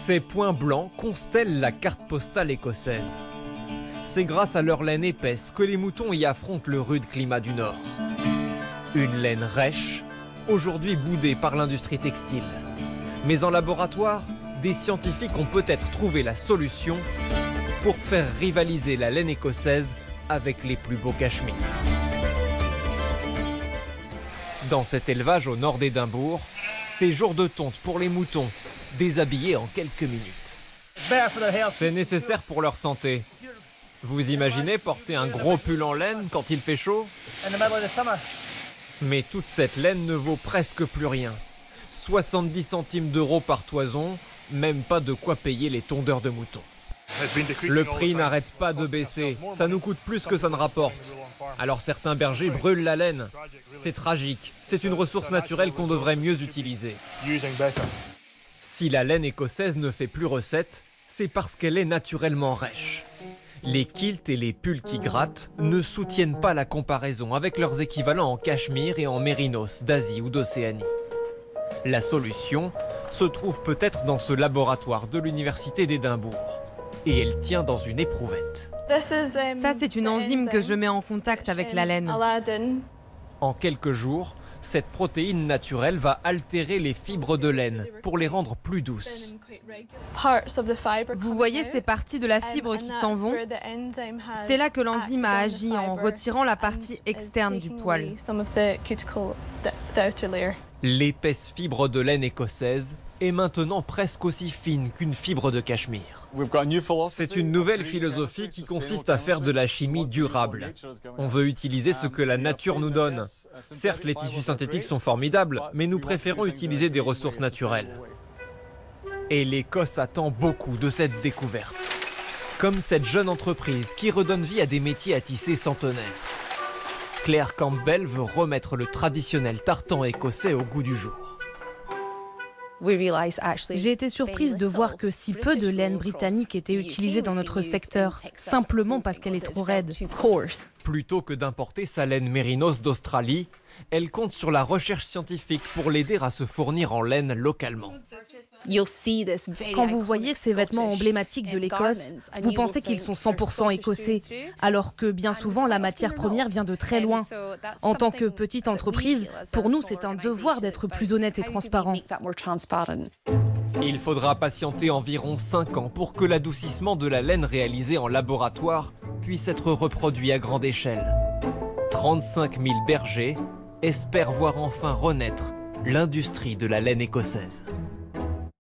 Ces points blancs constellent la carte postale écossaise. C'est grâce à leur laine épaisse que les moutons y affrontent le rude climat du Nord. Une laine rêche, aujourd'hui boudée par l'industrie textile. Mais en laboratoire, des scientifiques ont peut-être trouvé la solution pour faire rivaliser la laine écossaise avec les plus beaux cachemires. Dans cet élevage au nord d'Édimbourg, c'est jour de tonte pour les moutons, déshabillés en quelques minutes. C'est nécessaire pour leur santé. Vous imaginez porter un gros pull en laine quand il fait chaud? Mais toute cette laine ne vaut presque plus rien. 70 centimes d'euros par toison, même pas de quoi payer les tondeurs de moutons. Le prix n'arrête pas de baisser, ça nous coûte plus que ça ne rapporte. Alors certains bergers brûlent la laine. C'est tragique, c'est une ressource naturelle qu'on devrait mieux utiliser. Si la laine écossaise ne fait plus recette, c'est parce qu'elle est naturellement rêche. Les kilts et les pulls qui grattent ne soutiennent pas la comparaison avec leurs équivalents en cachemire et en mérinos d'Asie ou d'Océanie. La solution se trouve peut-être dans ce laboratoire de l'université d'Édimbourg. Et elle tient dans une éprouvette. Ça, c'est une enzyme que je mets en contact avec la laine. En quelques jours, cette protéine naturelle va altérer les fibres de laine pour les rendre plus douces. Vous voyez ces parties de la fibre qui s'en vont? C'est là que l'enzyme a agi en retirant la partie externe du poil. L'épaisse fibre de laine écossaise est maintenant presque aussi fine qu'une fibre de cachemire. C'est une nouvelle philosophie qui consiste à faire de la chimie durable. On veut utiliser ce que la nature nous donne. Certes, les tissus synthétiques sont formidables, mais nous préférons utiliser des ressources naturelles. Et l'Écosse attend beaucoup de cette découverte. Comme cette jeune entreprise qui redonne vie à des métiers à tisser centenaires. Claire Campbell veut remettre le traditionnel tartan écossais au goût du jour. J'ai été surprise de voir que si peu de laine britannique était utilisée dans notre secteur, simplement parce qu'elle est trop raide. Plutôt que d'importer sa laine mérinos d'Australie, elle compte sur la recherche scientifique pour l'aider à se fournir en laine localement. Quand vous voyez ces vêtements emblématiques de l'Écosse, vous pensez qu'ils sont 100% écossais, alors que bien souvent la matière première vient de très loin. En tant que petite entreprise, pour nous c'est un devoir d'être plus honnête et transparent. Il faudra patienter environ 5 ans pour que l'adoucissement de la laine réalisée en laboratoire puisse être reproduit à grande échelle. 35 000 bergers espèrent voir enfin renaître l'industrie de la laine écossaise.